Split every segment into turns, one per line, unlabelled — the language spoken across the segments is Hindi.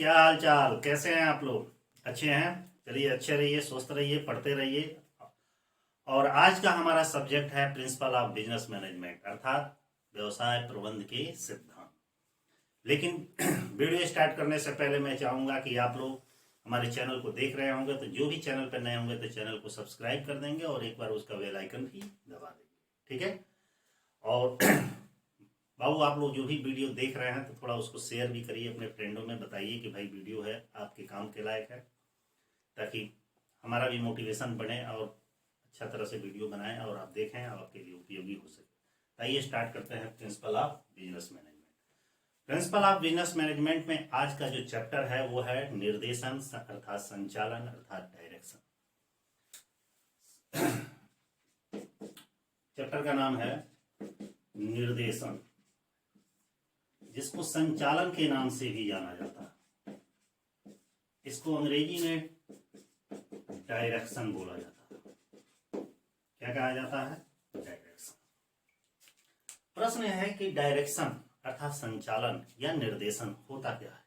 क्या हाल चाल, कैसे हैं आप लोग? अच्छे हैं? चलिए, अच्छे रहिए, स्वस्थ रहिए, पढ़ते रहिए। और आज का हमारा सब्जेक्ट है प्रिंसिपल ऑफ बिजनेस मैनेजमेंट, अर्थात व्यवसाय प्रबंध के सिद्धांत। लेकिन वीडियो स्टार्ट करने से पहले मैं चाहूंगा कि आप लोग हमारे चैनल को देख रहे होंगे तो जो भी चैनल पर नए होंगे तो चैनल को सब्सक्राइब कर देंगे और एक बार उसका बेल आइकन भी दबा देंगे, ठीक है? और बाबू, आप लोग जो भी वीडियो देख रहे हैं तो थोड़ा उसको शेयर भी करिए, अपने फ्रेंडों में बताइए कि भाई वीडियो है, आपके काम के लायक है, ताकि हमारा भी मोटिवेशन बने और अच्छा तरह से वीडियो बनाएं और आप देखें और आपके लिए उपयोगी हो सके। आइए स्टार्ट करते हैं principle of business management. Principle of business management में आज का जो चैप्टर है वो है निर्देशन अर्थात संचालन अर्थात डायरेक्शन। चैप्टर का नाम है निर्देशन, जिसको संचालन के नाम से भी जाना जाता है। इसको अंग्रेजी में डायरेक्शन बोला जाता है। क्या कहा जाता है? डायरेक्शन। प्रश्न है कि डायरेक्शन अर्थात संचालन या निर्देशन होता क्या है?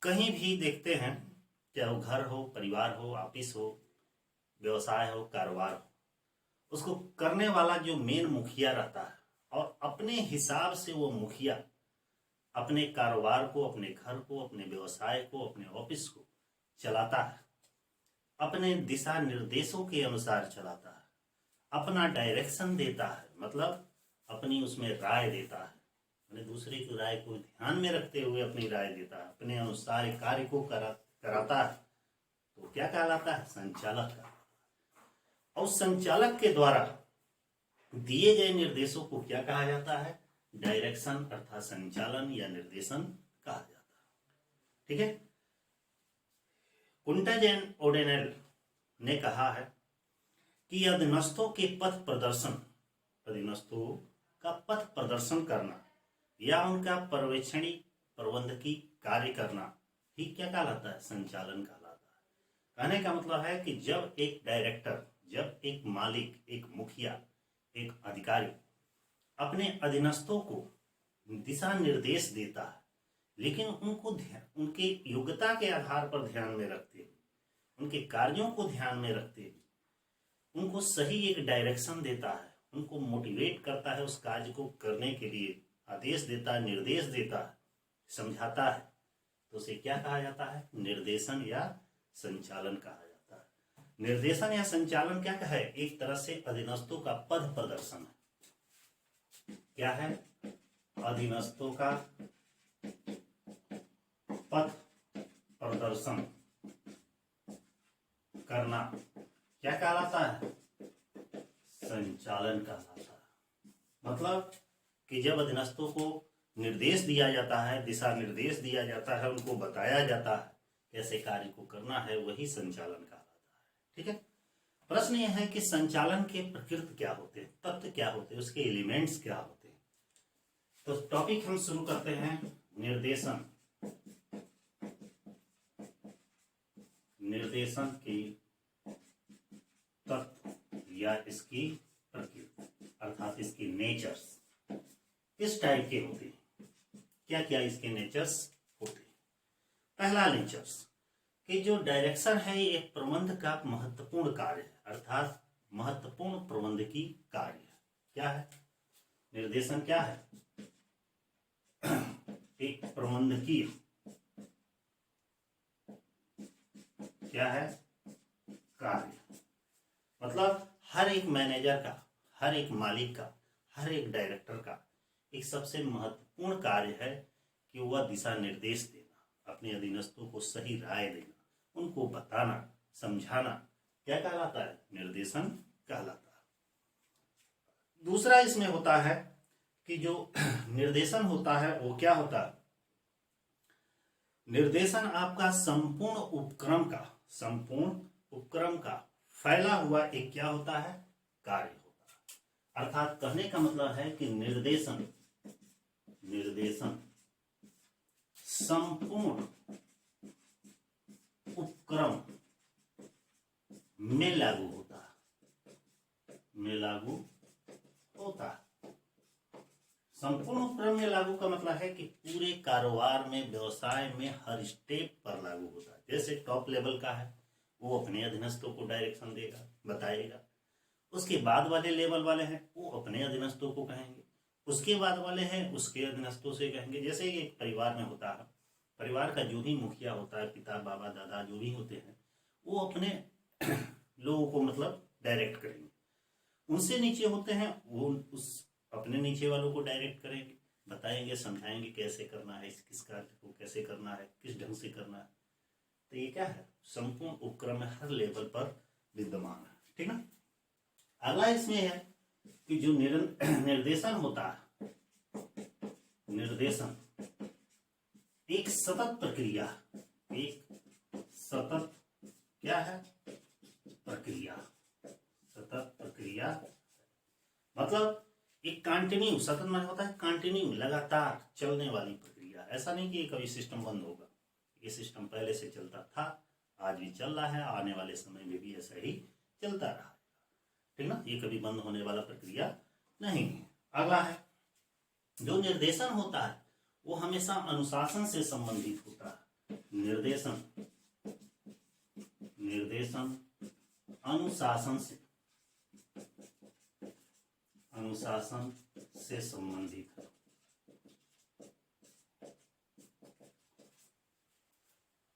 कहीं भी देखते हैं, चाहे वो घर हो, परिवार हो, ऑफिस हो, व्यवसाय हो, कारोबार हो, उसको करने वाला जो मेन मुखिया रहता है और अपने हिसाब से वो मुखिया अपने कारोबार को, अपने घर को, अपने व्यवसाय को, अपने ऑफिस को चलाता है, अपने दिशा निर्देशों के अनुसार चलाता है, अपना डायरेक्शन देता है, मतलब अपनी उसमें राय देता है, अपने दूसरे की राय को ध्यान में रखते हुए अपनी राय देता है, अपने अनुसार कार्य को कराता है, तो क्या कहलाता है? संचालक कहलाता है। और संचालक के द्वारा दिए गए निर्देशों को क्या कहा जाता है? डायरेक्शन अर्थात संचालन या निर्देशन कहा जाता है, ठीक है? कुंटाजेन ओडेनेल ने कहा है कि अधीनस्थों के पथ प्रदर्शन, अधीनस्थों का पथ प्रदर्शन करना या उनका पर्यवेक्षणी प्रबंधकी कार्य करना ही क्या कहलाता है? संचालन कहलाता है। कहने का मतलब है कि जब एक डायरेक्टर, जब एक मालिक, एक मुखिया, एक अधिकारी अपने अधीनस्थों को दिशा निर्देश देता है, लेकिन उनको उनके योग्यता के आधार पर ध्यान में रखते हुए, उनके कार्यों को ध्यान में रखते हुए उनको सही एक डायरेक्शन देता है, उनको मोटिवेट करता है, उस कार्य को करने के लिए आदेश देता है, निर्देश देता है, समझाता है, तो उसे क्या कहा जाता है? निर्देशन या संचालन कहा जाता है। निर्देशन या संचालन क्या है? एक तरह से अधीनस्थों का पद प्रदर्शन है। क्या है? अधीनस्थों का पथ प्रदर्शन करना क्या कहलाता है? संचालन कहलाता है। मतलब कि जब अधीनस्थों को निर्देश दिया जाता है, दिशा निर्देश दिया जाता है, उनको बताया जाता है कैसे कार्य को करना है, वही संचालन कहलाता है, ठीक है? प्रश्न यह है कि संचालन के प्रकृति क्या होते हैं, तत्व क्या होते हैं, उसके एलिमेंट्स क्या होते हैं। तो टॉपिक हम शुरू करते हैं निर्देशन। निर्देशन की तत्व या इसकी प्रकृति अर्थात इसकी नेचर्स किस टाइप के होते हैं, क्या क्या इसके नेचर्स होते हैं। पहला नेचर्स कि जो डायरेक्शन है ये प्रबंध का महत्वपूर्ण कार्य है, अर्थात महत्वपूर्ण प्रबंधकी कार्य है। क्या है? निर्देशन क्या है? एक प्रबंधकीय क्या है? कार्य। मतलब हर एक मैनेजर का, हर एक मालिक का, हर एक डायरेक्टर का एक सबसे महत्वपूर्ण कार्य है कि वह दिशा निर्देश देना, अपने अधीनस्थों को सही राय देना, उनको बताना, समझाना, क्या कहलाता है? निर्देशन कहलाता है। दूसरा इसमें होता है कि जो निर्देशन होता है वो क्या होता है? निर्देशन आपका संपूर्ण उपक्रम का फैला हुआ एक क्या होता है? कार्य होता है। अर्थात कहने का मतलब है कि निर्देशन संपूर्ण उपक्रम में लागू होता है, संपूर्ण उपक्रम में लागू का मतलब है कि पूरे कारोबार में, व्यवसाय में हर स्टेप पर लागू होता है। जैसे टॉप लेवल का है, वो अपने अधीनस्थों को डायरेक्शन देगा, बताएगा। उसके बाद वाले लेवल वाले हैं, वो अपने अधीनस्थों को कहेंगे। उसके बाद वाले हैं, उसके अधीनस्थों से कहेंगे। जैसे एक परिवार में होता है, परिवार का जो भी मुखिया होता है, पिता, बाबा, दादा जो भी होते हैं, वो अपने लोगों को मतलब डायरेक्ट करेंगे। उनसे नीचे होते हैं, वो उस अपने नीचे वालों को डायरेक्ट करेंगे, बताएंगे, समझाएंगे कैसे करना है, किस कार्य को कैसे करना है, किस ढंग से करना है। तो ये क्या है, संपूर्ण उपक्रम में हर लेवल पर विद्यमान है। ठीक ना। अगला इसमें है कि जो निर्देशन होता है, निर्देशन एक सतत प्रक्रिया, एक सतत क्या है, प्रक्रिया, सतत प्रक्रिया मतलब एक कंटिन्यू, सतत माने होता है कंटिन्यू, लगातार चलने वाली प्रक्रिया। ऐसा नहीं कि कभी सिस्टम बंद होगा, ये सिस्टम पहले से चलता था, आज भी चल रहा है, आने वाले समय में भी ऐसा ही चलता रहा। ठीक ना, ये कभी बंद होने वाला प्रक्रिया नहीं है। अगला है जो निर्देशन होता है, वो हमेशा अनुशासन से संबंधित होता है। निर्देशन, निर्देशन अनुशासन से, अनुशासन से संबंधित है।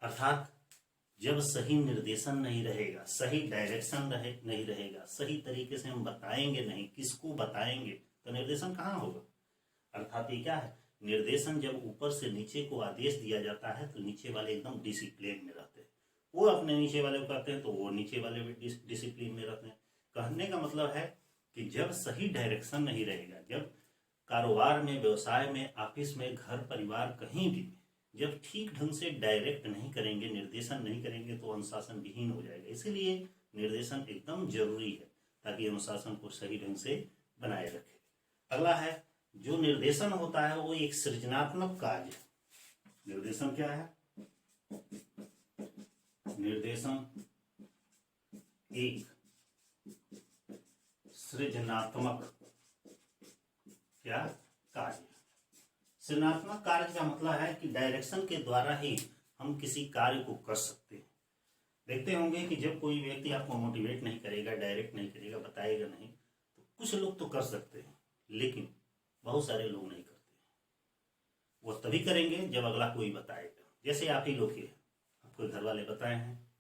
अर्थात जब सही निर्देशन नहीं रहेगा, सही डायरेक्शन नहीं रहेगा, सही तरीके से हम बताएंगे नहीं, किसको बताएंगे, तो निर्देशन कहाँ होगा। अर्थात ये क्या है, निर्देशन जब ऊपर से नीचे को आदेश दिया जाता है तो नीचे वाले एकदम डिसिप्लिन में रहते हैं, वो अपने नीचे वाले को कहते हैं तो वो नीचे वाले भी डिसिप्लिन में रहते हैं। कहने का मतलब है कि जब सही डायरेक्शन नहीं रहेगा, जब कारोबार में, व्यवसाय में, ऑफिस में, घर परिवार कहीं भी जब ठीक ढंग से डायरेक्ट नहीं करेंगे, निर्देशन नहीं करेंगे, तो अनुशासन विहीन हो जाएगा। इसीलिए निर्देशन एकदम जरूरी है ताकि अनुशासन को सही ढंग से बनाए रखे। अगला है जो निर्देशन होता है वो एक सृजनात्मक कार्य। निर्देशन क्या है, निर्देशन एक सृजनात्मक क्या कार्य। सृजनात्मक कार्य का मतलब है कि डायरेक्शन के द्वारा ही हम किसी कार्य को कर सकते हैं। देखते होंगे कि जब कोई व्यक्ति आपको मोटिवेट नहीं करेगा, डायरेक्ट नहीं करेगा, बताएगा नहीं, तो कुछ लोग तो कर सकते हैं, लेकिन बहुत सारे लोग नहीं करते। वो तभी करेंगे जब अगला कोई बताएगा। जैसे आप ही लोग के आपको घर वाले बताए हैं,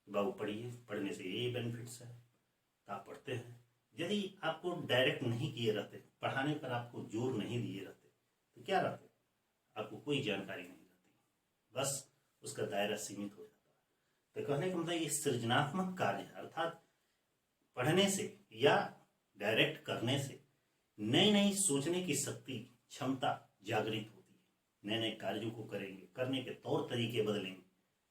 बाबू पढ़िए, पढ़ने से ये बेनिफिट्स है, तो आप पढ़ते हैं। यदि आपको डायरेक्ट नहीं किए रहते, पढ़ाने पर आपको जोर नहीं दिए रहते, तो क्या रहते, आपको कोई जानकारी नहीं रहती, बस उसका दायरा सीमित हो जाता है। तो कहने का मतलब ये सृजनात्मक कार्य है, अर्थात पढ़ने से या डायरेक्ट करने से नई नई सोचने की शक्ति, क्षमता जागृत होती है। नए नए कार्यों को करेंगे, करने के तौर तरीके बदलेंगे,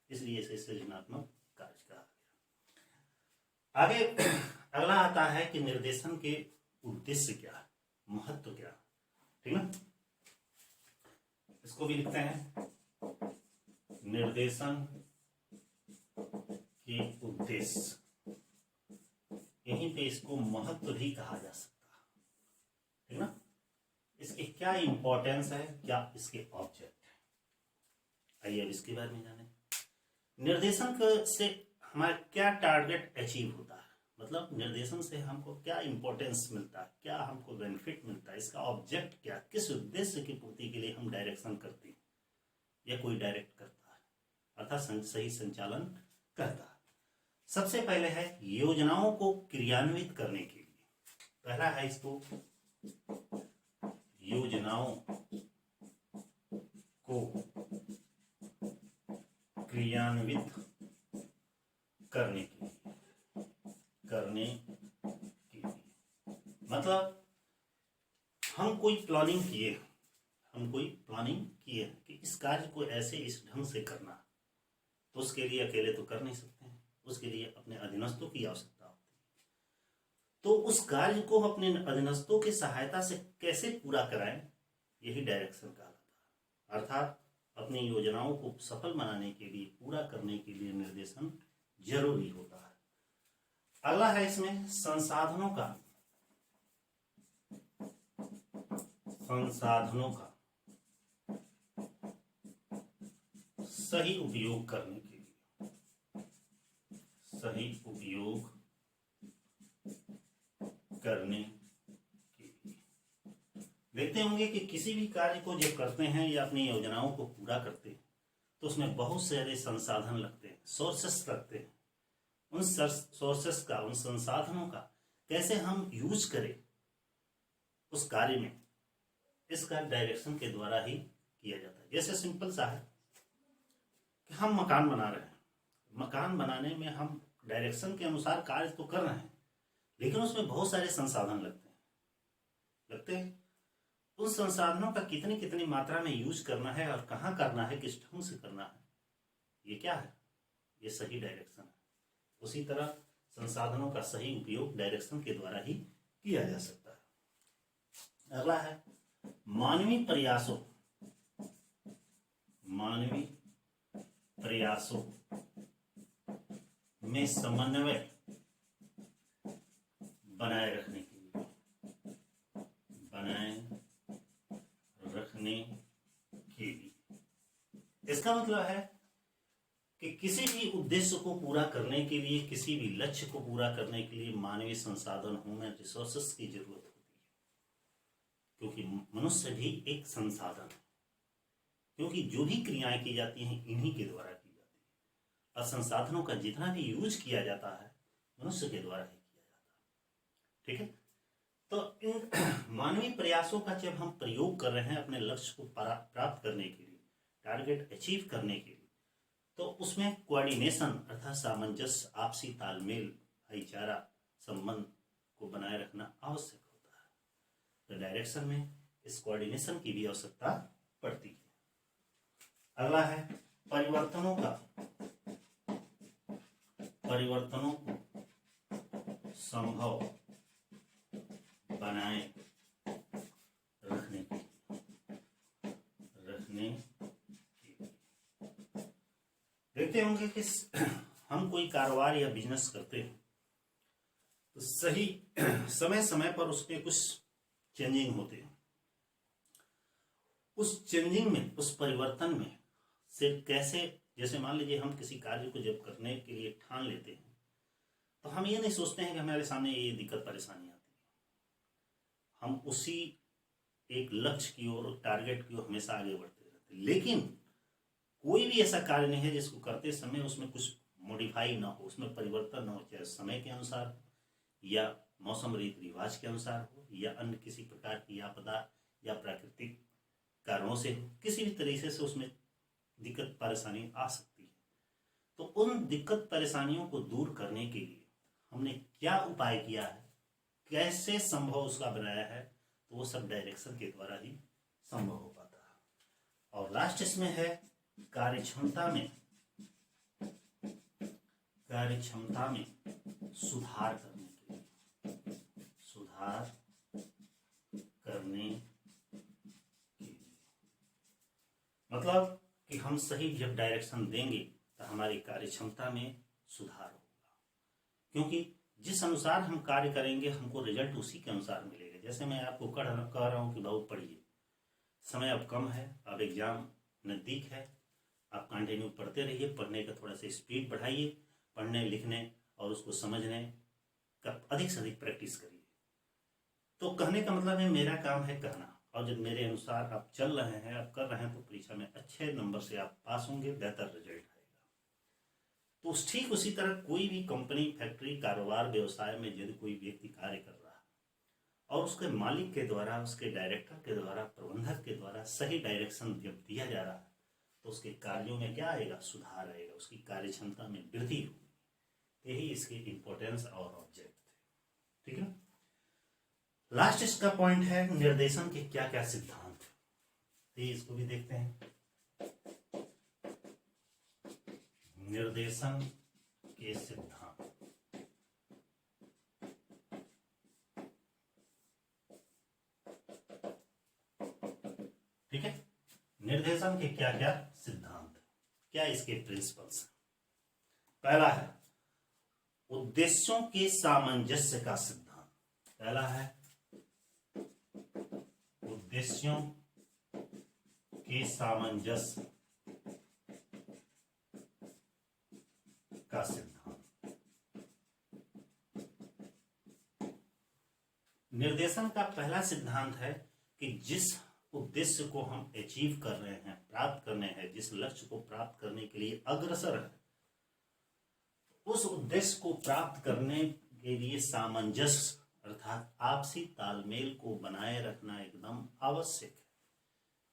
इसलिए इसे सृजनात्मक कार्य कहा गया। आगे अगला आता है कि निर्देशन के उद्देश्य क्या है, महत्व क्या है। ठीक ना, इसको भी लिखते हैं, निर्देशन के उद्देश्य, यहीं पे इसको महत्व भी कहा जा सकता है। ठीक ना, इसके क्या इंपॉर्टेंस है, क्या इसके ऑब्जेक्ट है, आइए अब इसके बारे में जाने। निर्देशन से हमारा क्या टारगेट अचीव होता है, मतलब निर्देशन से हमको क्या इंपॉर्टेंस मिलता है, क्या हमको बेनिफिट मिलता है, इसका ऑब्जेक्ट क्या, किस उद्देश्य की पूर्ति के लिए हम डायरेक्शन करते हैं या कोई डायरेक्ट करता है, अर्थात सही संचालन करता है। सबसे पहले है योजनाओं को क्रियान्वित करने के लिए। पहला है इसको योजनाओं को क्रियान्वित करने के लिए, मतलब हम कोई प्लानिंग किए, कि इस कार्य को ऐसे इस ढंग से करना, तो उसके लिए अकेले तो कर नहीं सकते हैं, उसके लिए अपने अधीनस्थों की आवश्यकता होती है। तो उस कार्य को अपने अधीनस्थों की सहायता से कैसे पूरा कराएं, यही डायरेक्शन कहलाता है। अर्थात अपनी योजनाओं को सफल बनाने के लिए, पूरा करने के लिए निर्देशन जरूरी होता है। अगला है इसमें संसाधनों का संसाधनों का सही उपयोग करने के लिए, सही उपयोग करने के लिए देखते होंगे कि किसी भी कार्य को जब करते हैं या अपनी योजनाओं को पूरा करते हैं तो उसमें बहुत सारे संसाधन लगते हैं, सोर्सेस लगते हैं। उन सोर्सेस का, उन संसाधनों का कैसे हम यूज करें उस कार्य में, इसका डायरेक्शन के द्वारा ही किया जाता है। जैसे सिंपल सा है कि हम मकान बना रहे हैं, मकान बनाने में हम डायरेक्शन के अनुसार कार्य तो कर रहे हैं, लेकिन उसमें बहुत सारे संसाधन लगते हैं। उन संसाधनों का कितनी कितनी मात्रा में यूज करना है और कहाँ करना है, किस ढंग से करना है, ये क्या है, ये सही डायरेक्शन है। उसी तरह संसाधनों का सही उपयोग डायरेक्शन के द्वारा ही किया जा सकता है। अगला है मानवीय प्रयासों में समन्वय बनाए रखने के लिए, इसका मतलब है कि किसी भी उद्देश्य को पूरा करने के लिए, किसी भी लक्ष्य को पूरा करने के लिए मानवीय संसाधन, ह्यूमन रिसोर्सेस की जरूरत होती है, क्योंकि मनुष्य भी एक संसाधन है, क्योंकि जो भी क्रियाएं की जाती हैं इन्हीं के द्वारा की जाती है और संसाधनों का जितना भी यूज किया जाता है मनुष्य के द्वारा ही किया जाता है। ठीक है, तो इन मानवीय प्रयासों का जब हम प्रयोग कर रहे हैं अपने लक्ष्य को प्राप्त करने के लिए, टारगेट अचीव करने के लिए, तो उसमें कोऑर्डिनेशन अर्थात सामंजस्य, आपसी तालमेल, भाईचारा, संबंध को बनाए रखना आवश्यक होता है। तो डायरेक्शन में इस कोऑर्डिनेशन की भी आवश्यकता पड़ती है। अगला है परिवर्तनों को संभव बनाए रखने के देखते होंगे कि हम कोई कारोबार या बिजनेस करते हैं तो सही समय समय पर उसके कुछ चेंजिंग होते हैं। उस चेंजिंग में, उस परिवर्तन में से कैसे, जैसे मान लीजिए हम किसी कार्य को जब करने के लिए ठान लेते हैं तो हम ये नहीं सोचते हैं कि हमारे सामने ये दिक्कत परेशानी आती है, हम उसी एक लक्ष्य की ओर, टारगेट की ओर हमेशा आगे बढ़ते रहते हैं। लेकिन कोई भी ऐसा कार्य नहीं है जिसको करते समय उसमें कुछ मॉडिफाई ना हो, उसमें परिवर्तन ना हो, चाहे समय के अनुसार हो या मौसम रीति रिवाज के अनुसार हो या अन्य किसी प्रकार की आपदा या प्राकृतिक कारणों से हो, किसी भी तरीके से उसमें दिक्कत परेशानी आ सकती है। तो उन दिक्कत परेशानियों को दूर करने के लिए हमने क्या उपाय किया है, कैसे संभव उसका बनाया है, तो वो सब डायरेक्शन के द्वारा ही संभव हो पाता है। और लास्ट इसमें है कार्यक्षमता में सुधार करने के लिए, मतलब कि हम सही जब डायरेक्शन देंगे तो हमारी कार्यक्षमता में सुधार होगा, क्योंकि जिस अनुसार हम कार्य करेंगे हमको रिजल्ट उसी के अनुसार मिलेगा। जैसे मैं आपको कह रहा हूँ कि बहुत पढ़िए, समय अब कम है, अब एग्जाम नज़दीक है, आप कंटिन्यू पढ़ते रहिए, पढ़ने का थोड़ा सा स्पीड बढ़ाइए, पढ़ने लिखने और उसको समझने का अधिक से अधिक प्रैक्टिस करिए। तो कहने का मतलब है मेरा काम है कहना, और जब मेरे अनुसार आप चल रहे हैं, आप कर रहे हैं, तो परीक्षा में अच्छे नंबर से आप पास होंगे, बेहतर रिजल्ट आएगा। तो ठीक उसी तरह कोई भी कंपनी, फैक्ट्री, कारोबार, व्यवसाय में यदि कोई व्यक्ति कार्य कर रहा है और उसके मालिक के द्वारा, उसके डायरेक्टर के द्वारा, प्रबंधक के द्वारा सही डायरेक्शन जब दिया जा रहा है तो उसके कार्यों में क्या आएगा, सुधार आएगा, उसकी कार्य क्षमता में वृद्धि होगी। यही इसके इंपॉर्टेंस और ऑब्जेक्ट थे। ठीक है, लास्ट इसका पॉइंट है निर्देशन के क्या क्या सिद्धांत, तो इसको भी देखते हैं। निर्देशन के सिद्धांत, ठीक है, निर्देशन के क्या क्या सिद्धांत, क्या इसके प्रिंसिपल्स हैं। पहला है उद्देश्यों के सामंजस्य का सिद्धांत। पहला है उद्देश्यों के सामंजस्य का सिद्धांत। निर्देशन का पहला सिद्धांत है कि जिस उद्देश्य को हम अचीव कर रहे हैं, प्राप्त करने हैं, जिस लक्ष्य को प्राप्त करने के लिए अग्रसर है, उस उद्देश्य को प्राप्त करने के लिए सामंजस्य अर्थात आपसी तालमेल को बनाए रखना एकदम आवश्यक है।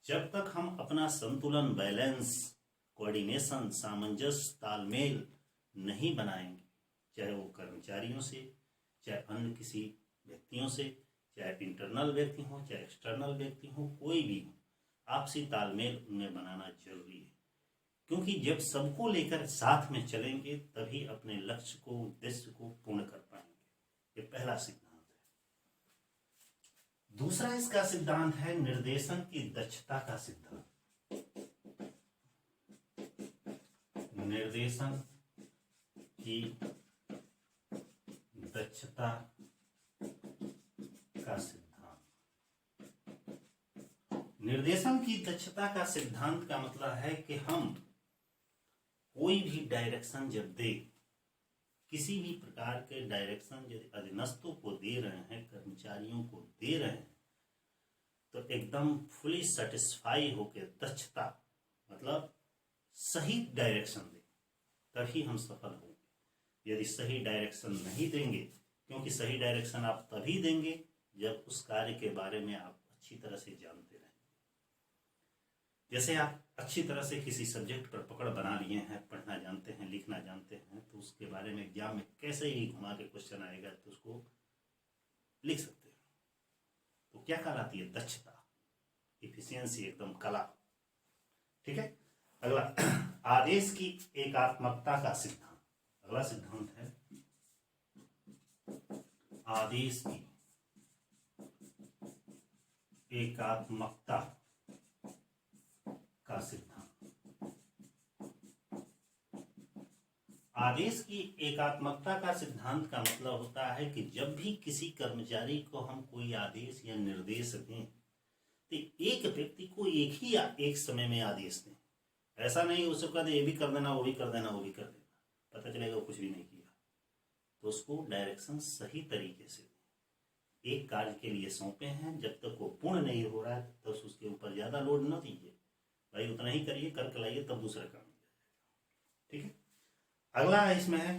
जब तक हम अपना संतुलन, बैलेंस, कोऑर्डिनेशन, सामंजस्य, तालमेल नहीं बनाएंगे, चाहे वो कर्मचारियों से, चाहे अन्य किसी व्यक्तियों से, चाहे इंटरनल व्यक्ति हो, चाहे एक्सटर्नल व्यक्ति हो, कोई भी हो, आपसी तालमेल उनमें बनाना जरूरी है। क्योंकि जब सबको लेकर साथ में चलेंगे तभी अपने लक्ष्य को, उद्देश्य को पूर्ण कर पाएंगे। ये पहला सिद्धांत है। दूसरा इसका सिद्धांत है निर्देशन की दक्षता का सिद्धांत। निर्देशन की दक्षता का सिद्धांत। निर्देशन की दक्षता का सिद्धांत का मतलब है कि हम कोई भी डायरेक्शन जब दे, किसी भी प्रकार के डायरेक्शन यदि अधीनस्थों को दे रहे हैं, कर्मचारियों को दे रहे हैं, तो एकदम फुली सेटिस्फाई होकर दक्षता मतलब सही डायरेक्शन दें, तभी हम सफल होंगे। यदि सही डायरेक्शन नहीं देंगे, क्योंकि सही डायरेक्शन आप तभी देंगे जब उस कार्य के बारे में आप अच्छी तरह से जानते रहेंगे। जैसे आप अच्छी तरह से किसी सब्जेक्ट पर पकड़ बना लिए हैं, पढ़ना जानते हैं, लिखना जानते हैं, तो उसके बारे में एग्जाम में कैसे ही घुमा के क्वेश्चन आएगा तो उसको लिख सकते हैं। तो क्या कहलाती है? दक्षता, इफिशियंसी, एकदम कला। ठीक है। अगला आदेश की एकात्मकता का सिद्धांत। अगला सिद्धांत है आदेश की एकात्मकता का सिद्धांत। आदेश की एकात्मकता का सिद्धांत का मतलब होता है कि जब भी किसी कर्मचारी को हम कोई आदेश या निर्देश दें तो एक व्यक्ति को एक समय में आदेश दें। ऐसा नहीं उसको कह दे ये भी कर देना, वो भी कर देना, वो भी कर देना, पता चलेगा वो कुछ भी नहीं किया। तो उसको डायरेक्शन सही तरीके से एक कार्य के लिए सौंपे हैं, जब तक वो पूर्ण नहीं हो रहा है तब तक उसके ऊपर ज्यादा लोड न दीजिए, भाई उतना ही करिए, करके लाइए, तब दूसरा काम किया जाएगा। ठीक है। अगला इसमें है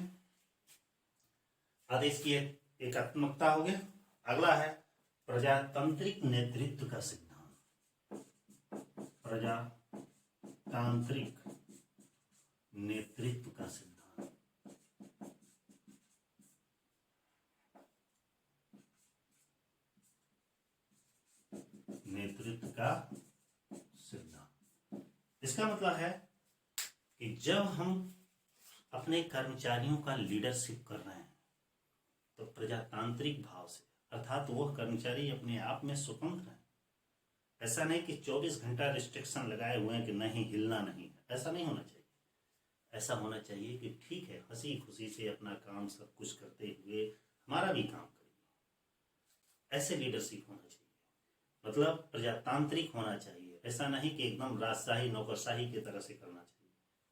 आदेश की एकात्मकता हो गया। अगला है प्रजातांत्रिक नेतृत्व का सिद्धांत। प्रजातांत्रिक नेतृत्व का सिद्धांत। नेतृत्व का सिद्धांत, इसका मतलब है कि जब हम अपने कर्मचारियों का लीडरशिप कर रहे हैं तो प्रजातांत्रिक भाव से, अर्थात वह कर्मचारी अपने आप में स्वतंत्र है। ऐसा नहीं कि 24 घंटा रिस्ट्रिक्शन लगाए हुए हैं कि नहीं, हिलना नहीं है, ऐसा नहीं होना चाहिए। ऐसा होना चाहिए कि ठीक है, हंसी खुशी से अपना काम सब कुछ करते हुए हमारा भी काम करिए। ऐसे लीडरशिप होना चाहिए, मतलब प्रजातांत्रिक होना चाहिए। ऐसा नहीं कि एकदम राजशाही, नौकरशाही की तरह से करना चाहिए।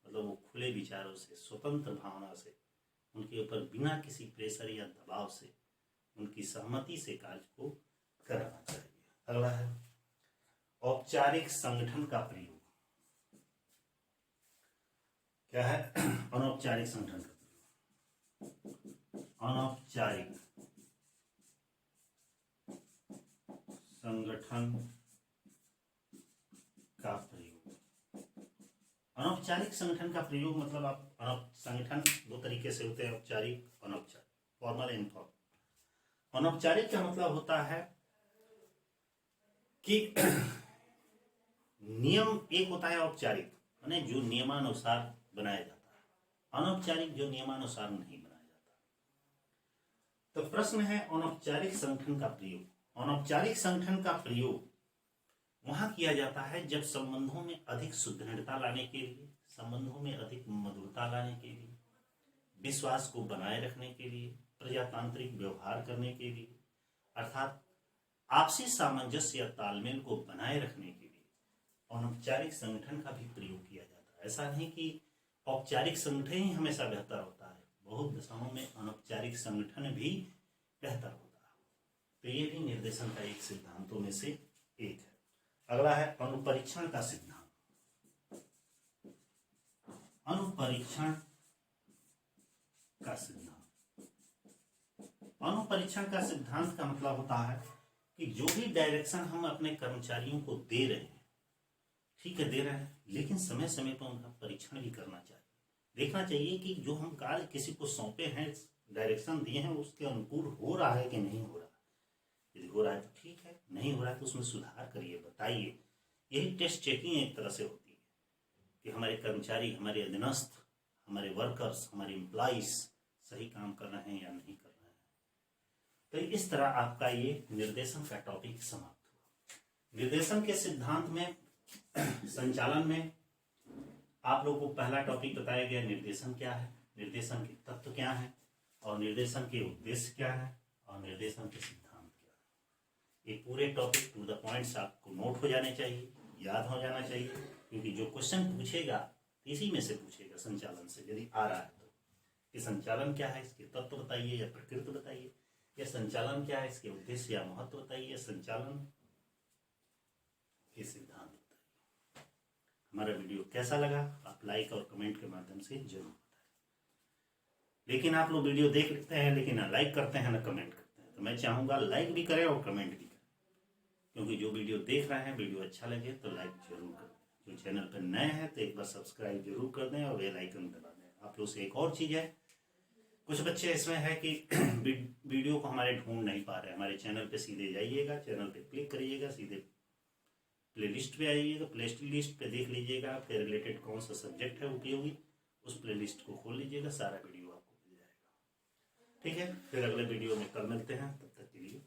मतलब वो खुले विचारों से, स्वतंत्र भावना से, उनके ऊपर बिना किसी प्रेशर या दबाव से, उनकी सहमति से कार्य को करना चाहिए। अगला है औपचारिक संगठन का प्रयोग। क्या है? अनौपचारिक संगठन का प्रयोग। अनौपचारिक संगठन का प्रयोग। अनौपचारिक संगठन का प्रयोग मतलब आप संगठन दो तरीके से होते हैं, औपचारिक, अनौपचारिक, फॉर्मल, इनफॉर्मल। अनौपचारिक का मतलब होता है कि नियम एक होता है औपचारिक, माने जो नियमानुसार बनाया जाता है, अनौपचारिक जो नियमानुसार नहीं बनाया जाता। तो प्रश्न है अनौपचारिक संगठन का प्रयोग। अनौपचारिक संगठन का प्रयोग वहां किया जाता है जब संबंधों में अधिक सुदृढ़ता लाने के लिए, संबंधों में अधिक मधुरता लाने के लिए, विश्वास को बनाए रखने के लिए, प्रजातांत्रिक व्यवहार करने के लिए, अर्थात आपसी सामंजस्य या तालमेल को बनाए रखने के लिए अनौपचारिक संगठन का भी प्रयोग किया जाता है। ऐसा नहीं कि औपचारिक संगठन ही हमेशा बेहतर होता है, बहुत दशाओं में अनौपचारिक संगठन भी बेहतर होता है। तो ये भी निर्देशन का एक सिद्धांतों में से एक है। अगला है अनुपरीक्षण का सिद्धांत। अनुपरीक्षण का सिद्धांत, अनुपरीक्षण का सिद्धांत का मतलब होता है कि जो भी डायरेक्शन हम अपने कर्मचारियों को दे रहे हैं, ठीक है दे रहे हैं, लेकिन समय समय पर उनका परीक्षण भी करना चाहिए। देखना चाहिए कि जो हम कार्य किसी को सौंपे हैं, डायरेक्शन दिए हैं, उसके अनुकूल हो रहा है कि नहीं हो रहा। यदि हो रहा है तो ठीक है, नहीं हो रहा है तो उसमें सुधार करिए, बताइए। यही टेस्ट चेकिंग एक तरह से होती है कि हमारे कर्मचारी, हमारे अधीनस्थ, हमारे वर्कर्स, हमारे एम्प्लॉइज सही काम कर रहे हैं या नहीं कर रहे हैं। तो इस तरह आपका ये निर्देशन का टॉपिक समाप्त हुआ। निर्देशन के सिद्धांत में संचालन में आप लोगों को पहला टॉपिक बताया गया निर्देशन क्या है, निर्देशन के तत्व क्या है, और निर्देशन के उद्देश्य क्या है, और निर्देशन के सिद्धांत क्या है। ये पूरे टॉपिक टू द पॉइंट्स आपको नोट हो जाने चाहिए, याद हो जाना चाहिए, क्योंकि जो क्वेश्चन पूछेगा इसी में से पूछेगा संचालन से, यदि आ रहा है तो कि संचालन क्या है, इसके तत्व बताइए या प्रकृति बताइए, या संचालन क्या है, इसके उद्देश्य या महत्व बताइए, या संचालन के सिद्धांत बताइए। हमारा वीडियो कैसा लगा आप लाइक और कमेंट के माध्यम से जरूर बताएं। लेकिन आप लोग वीडियो देख लेते हैं लेकिन ना लाइक करते हैं ना कमेंट करते हैं, तो मैं चाहूँगा लाइक भी करें और कमेंट भी करें, क्योंकि जो वीडियो देख रहे हैं वीडियो अच्छा लगे तो लाइक जरूर करें। जो चैनल पर नए हैं तो एक बार सब्सक्राइब जरूर कर दें और बेल आइकन दबा दें। आप लोग से एक और चीज़ है, कुछ बच्चे इसमें है कि वीडियो को हमारे ढूंढ नहीं पा रहे। हमारे चैनल पे सीधे जाइएगा, चैनल पे क्लिक करिएगा, सीधे प्लेलिस्ट पे आइएगा, प्लेलिस्ट पे देख लीजिएगा आपके रिलेटेड कौन सा सब्जेक्ट है उपयोगी, उस प्लेलिस्ट को खोल लीजिएगा, सारा वीडियो आपको मिल जाएगा। ठीक है, फिर अगले वीडियो में कल मिलते हैं, तब तक के लिए